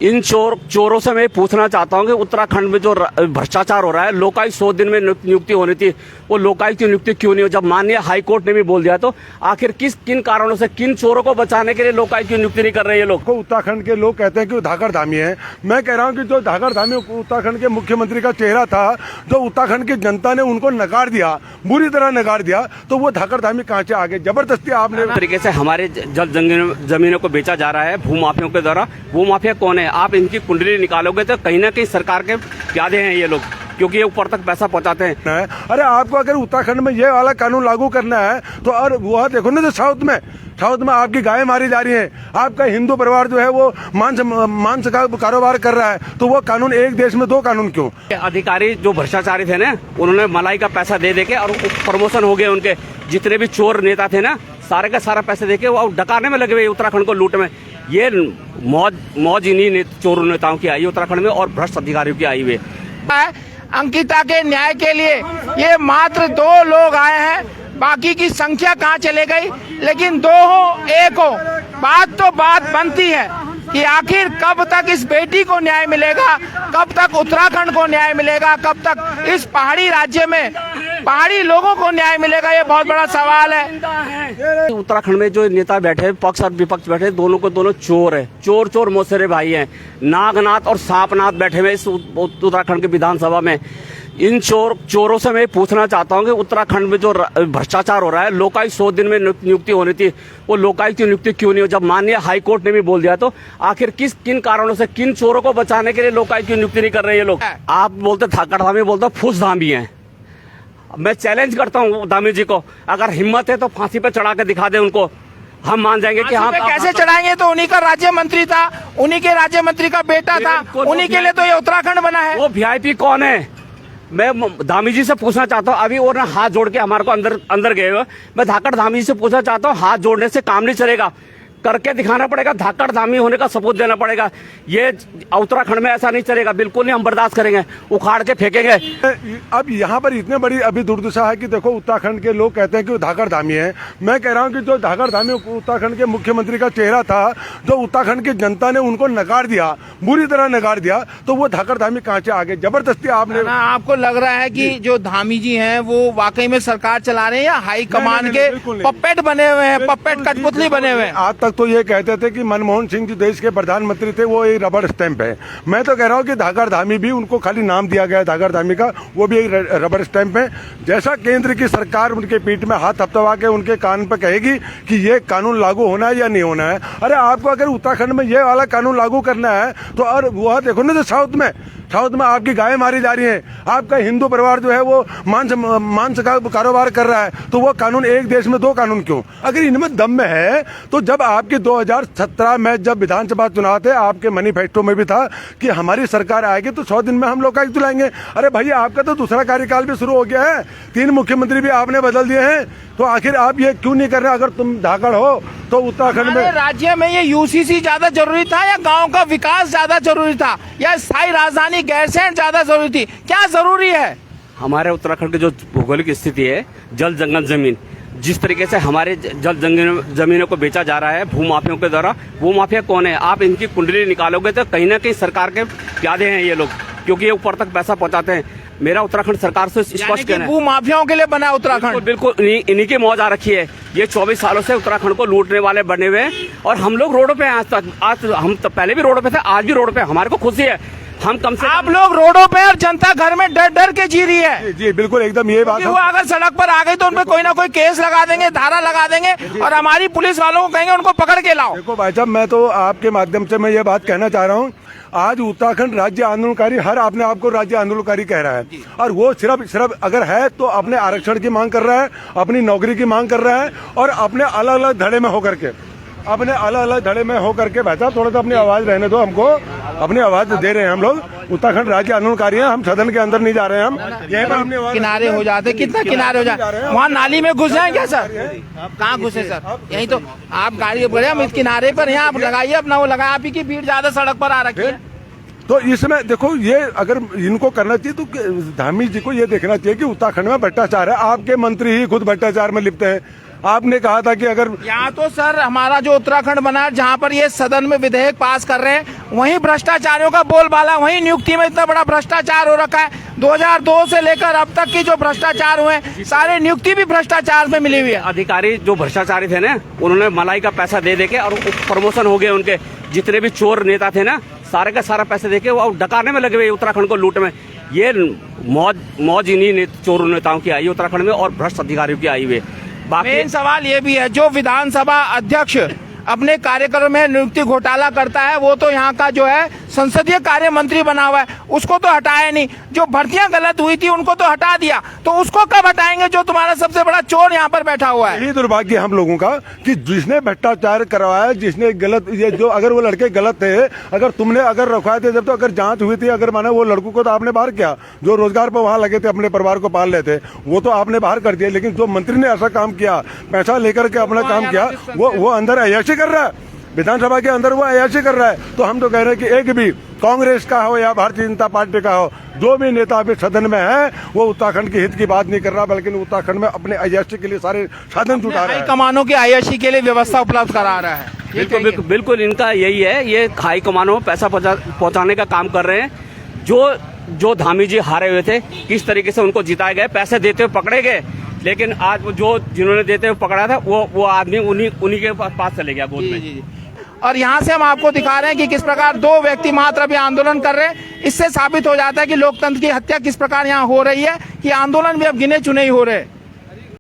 इन चोरों से मैं पूछना चाहता हूं कि उत्तराखंड में जो भ्रष्टाचार हो रहा है, लोकायुक्त 100 दिन में नियुक्ति होनी थी, वो लोकायुक्त की नियुक्ति क्यों नहीं हो? जब माननीय हाई कोर्ट ने भी बोल दिया तो आखिर किन कारणों से, किन चोरों को बचाने के लिए लोकायुक्त की नियुक्ति नहीं कर रहे ये लोग? उत्तराखंड के लोग कहते हैं कि धाकड़ धामी है। मैं कह रहा हूं कि जो धाकड़ धामी उत्तराखंड के मुख्यमंत्री का चेहरा था, जो उत्तराखंड की जनता ने उनको नकार दिया, बुरी तरह नकार दिया, तो वो धाकड़ धामी कहां से आ गए? जबरदस्ती आपने तरीके से हमारे जल जमीनों को बेचा जा रहा है भूमाफियों के द्वारा। भूमाफिया कौन है? आप इनकी कुंडली निकालोगे तो कहीं ना कहीं सरकार के प्यादे हैं ये लोग, क्योंकि ये ऊपर तक पैसा पहुंचाते हैं। अरे आपको अगर उत्तराखंड में ये वाला कानून लागू करना है तो और वो देखो ना, तो साउथ में आपकी गायें मारी जा रही हैं, आपका हिंदू परिवार जो है वो मांस का कारोबार कर रहा है, तो वो कानून एक देश में दो कानून क्यों? अधिकारी जो भ्रष्टाचारी थे ना, उन्होंने मलाई का पैसा दे के और प्रमोशन हो गए उनके। जितने भी चोर नेता थे ना, सारे का सारा पैसे देके वो डकाने में लगे हुए उत्तराखंड को लूट में। ये मौज इन्हीं चोर नेताओं की आई उत्तराखंड में और भ्रष्ट अधिकारियों की आई हुई है। अंकिता के न्याय के लिए ये मात्र 2 लोग आए हैं, बाकी की संख्या कहाँ चले गई? लेकिन 2 हो 1 हो, बात बनती है कि आखिर कब तक इस बेटी को न्याय मिलेगा, कब तक उत्तराखंड को न्याय मिलेगा, कब तक इस पहाड़ी राज्य में पहाड़ी लोगों को न्याय मिलेगा? ये बहुत बड़ा सवाल है। उत्तराखंड में जो नेता बैठे, पक्ष और विपक्ष बैठे, दोनों को दोनों चोर है, चोर मौसेरे भाई हैं। नागनाथ और सांपनाथ बैठे हुए इस उत्तराखंड के विधानसभा में। इन चोरों से मैं पूछना चाहता हूं कि उत्तराखंड में जो भ्रष्टाचार हो रहा है, लोकायुक्त 100 दिन में नियुक्ति होनी थी, वो लोकायुक्त की नियुक्ति क्यों नहीं हो? जब माननीय हाई कोर्ट ने भी बोल दिया तो आखिर किन कारणों से, किन चोरों को बचाने के लिए लोकायुक्त की नियुक्ति नहीं कर रहे ये लोग? आप बोलते धाकड़ धामी, बोलते फूस धामी है। मैं चैलेंज करता हूँ धामी जी को, अगर हिम्मत है तो फांसी पे चढ़ा के दिखा दे उनको, हम मान जाएंगे कि हाँ। कैसे चढ़ाएंगे? तो उन्हीं का राज्य मंत्री था, उन्हीं के राज्य मंत्री का बेटा था, उन्हीं के लिए तो ये उत्तराखंड बना है। वो वीआईपी कौन है? मैं धामी जी से पूछना चाहता हूँ, अभी वो ना हाथ जोड़ के हमारे को अंदर गए हुए। मैं धाकड़ धामी जी से पूछना चाहता हूँ, हाथ जोड़ने से काम नहीं चलेगा, करके दिखाना पड़ेगा, धाकड़ धामी होने का सबूत देना पड़ेगा। ये उत्तराखंड में ऐसा नहीं चलेगा, बिल्कुल नहीं हम बर्दाश्त करेंगे, उखाड़ के फेंकेंगे। अब यहाँ पर इतने बड़ी अभी दुर्दशा है कि देखो उत्तराखंड के लोग कहते हैं कि धाकड़ धामी है। मैं कह रहा हूँ कि जो धाकड़ धामी उत्तराखंड के मुख्यमंत्री का चेहरा था, जो उत्तराखंड की जनता ने उनको नकार दिया, बुरी तरह नकार दिया, तो वो धाकड़ धामी कहाँ से आ गए? जबरदस्ती आपने। आपको लग रहा है कि जो धामी जी हैं वो वाकई में सरकार चला रहे हैं या हाई कमान के पपेट बने हुए हैं, पपेट कठपुतली बने हुए हैं? आज तक तो ये कहते थे कि मनमोहन सिंह जी देश के प्रधानमंत्री थे, वो एक रबड़ स्टैंप है। मैं तो कह रहा हूँ कि धाकड़ धामी भी, उनको खाली नाम दिया गया है धाकड़ धामी का, वो भी एक रबड़ स्टैंप है। जैसा केंद्र की सरकार उनके पीठ में हाथ थपथपा के उनके कान पर कहेगी कि ये कानून लागू होना है या नहीं होना है। अरे आपको अगर उत्तराखंड में ये वाला कानून लागू करना है तो और वो देखो ना, तो साउथ में आपकी गायें मारी जा रही हैं, आपका हिंदू परिवार जो है वो मांस का कारोबार कर रहा है, तो वो कानून एक देश में दो कानून क्यों? अगर इनमें दम में है तो जब आपके 2017 में जब विधानसभा चुनाव थे, आपके मैनिफेस्टो में भी था कि हमारी सरकार आएगी तो 100 दिन में हम लोकायुक्त दिलाएंगे। अरे भाई, आपका तो दूसरा कार्यकाल भी शुरू हो गया है, 3 मुख्यमंत्री भी आपने बदल दिए हैं, तो आखिर आप ये क्यों नहीं कर रहे? अगर तुम धाकड़ हो तो उत्तराखंड में, राज्य में ये यूसीसी ज्यादा जरूरी था या गांव का विकास ज्यादा जरूरी था या स्थायी राजधानी गैरसैंण ज्यादा जरूरी थी? क्या जरूरी है? हमारे उत्तराखंड की जो भौगोलिक स्थिति है, जल जंगल जमीन, जिस तरीके से हमारे जल जमीनों को बेचा जा रहा है भूमाफियों के द्वारा। भूमाफिया कौन है? आप इनकी कुंडली निकालोगे तो कहीं ना कहीं सरकार के प्यादे हैं ये लोग, क्योंकि ये ऊपर तक पैसा पहुंचाते हैं। मेरा उत्तराखंड सरकार से स्पष्ट कहना है, भूमाफियाओं के लिए बना है उत्तराखंड। बिल्कुल इन्हीं की मौज आ रखी है। ये 24 सालों से उत्तराखंड को लूटने वाले बने हुए हैं और हम लोग रोडों पे हैं। आज हम तो पहले भी रोडों पे थे, आज भी रोड पे। हमारे को खुशी है, हम कम से आप लोग रोडों पे और जनता घर में डर के जी रही है। जी बिल्कुल, एकदम ये बात। वो अगर सड़क पर आ गई तो उनपे कोई ना कोई केस लगा देंगे, धारा लगा देंगे और हमारी पुलिस वालों को कहेंगे उनको पकड़ के लाओ। देखो भाई साहब, मैं तो आपके माध्यम से मैं ये बात कहना चाह रहा हूँ, आज उत्तराखंड राज्य आंदोलनकारी हर अपने आप को राज्य आंदोलनकारी कह रहा है, और वो सिर्फ अगर है तो अपने आरक्षण की मांग कर रहा है, अपनी नौकरी की मांग कर रहा है, और अपने अलग अलग धड़े में होकर के भाई साहब थोड़ा सा अपनी आवाज रहने दो हमको, अपनी आवाज दे रहे हैं हम लोग। उत्तराखंड राज्य आंदोलनकारी हैं, हम सदन के अंदर नहीं जा रहे हैं, हम यहीं पर अपनी आवाज किनारे हो जाते। कितना किनारे हो जाए? वहाँ नाली में घुस जाए क्या सर? कहाँ घुसे सर? यही तो आप गाड़ी बढ़े, हम इस किनारे पर यहाँ आप लगाइए अपना, वो लगाए। आप ही की भीड़ ज्यादा सड़क पर आ रखी है। तो इसमें देखो, ये अगर इनको करना चाहिए तो धामी जी को ये देखना चाहिए कि उत्तराखंड में भ्रष्टाचार है। आपके मंत्री ही खुद भ्रष्टाचार में लिप्त हैं। आपने कहा था कि अगर यहाँ तो सर हमारा जो उत्तराखंड बना है, जहाँ पर ये सदन में विधेयक पास कर रहे हैं, वहीं भ्रष्टाचारियों का बोलबाला, वहीं नियुक्ति में इतना बड़ा भ्रष्टाचार हो रखा है। 2002 से लेकर अब तक की जो भ्रष्टाचार हुए हैं, सारे नियुक्ति भी भ्रष्टाचार में मिली हुई है। अधिकारी जो भ्रष्टाचारी थे ना, उन्होंने मलाई का पैसा दे के और प्रमोशन हो गए उनके। जितने भी चोर नेता थे ना, सारे का सारा पैसे देके वो डकाने में लगे हुए उत्तराखंड को लूट में। ये मौज इन्हीं चोर नेताओं की आई है उत्तराखंड में और भ्रष्ट अधिकारियों की आई हुई है। बाकी मेन सवाल ये भी है, जो विधानसभा अध्यक्ष अपने कार्यक्रम में नियुक्ति घोटाला करता है, वो तो यहाँ का जो है संसदीय कार्य मंत्री बना हुआ है, उसको तो हटाया नहीं। जो भर्तियां गलत हुई थी उनको तो हटा दिया, तो उसको कब हटाएंगे जो तुम्हारा सबसे बड़ा चोर यहाँ पर बैठा हुआ है। यही दुर्भाग्य हम लोगों का कि जिसने भ्रष्टाचार करवाया, जिसने गलत, ये जो अगर वो लड़के गलत थे, अगर तुमने अगर रखवाए थे जब, तो अगर जांच हुई थी, अगर माना वो लड़कों को तो आपने बाहर किया, जो रोजगार पर वहां लगे थे अपने परिवार को पाल रहे थे, वो तो आपने बाहर कर दिया। लेकिन जो मंत्री ने ऐसा काम किया, पैसा लेकर के अपना काम किया, वो अंदर अय्याशी कर रहा है, विधानसभा के अंदर वो अय्याशी कर रहा है। तो हम तो कह रहे हैं कि एक भी कांग्रेस का हो या भारतीय जनता पार्टी का हो, जो भी नेता अभी सदन में है, वो उत्तराखंड के हित की बात नहीं कर रहा, बल्कि उत्तराखंड में अपने अय्याशी के लिए सारे साधन जुटा रहा है, कमानों की अय्याशी के लिए व्यवस्था उपलब्ध करा रहा है। बिल्कुल इनका यही है, ये हाई कमानों में पैसा पहुंचाने का काम कर रहे हैं। जो धामी जी हारे हुए थे, किस तरीके से उनको जिताए गए, पैसे देते हुए पकड़े गए, लेकिन आज जो जिन्होंने देते हुए पकड़ा था, वो आदमी उन्हीं के पास चले गया गोद में। और यहाँ से हम आपको दिखा रहे हैं कि किस प्रकार दो व्यक्ति मात्र अभी आंदोलन कर रहे हैं। इससे साबित हो जाता है कि लोकतंत्र की हत्या किस प्रकार यहाँ हो रही है, कि आंदोलन भी अब गिने चुने ही हो रहे हैं।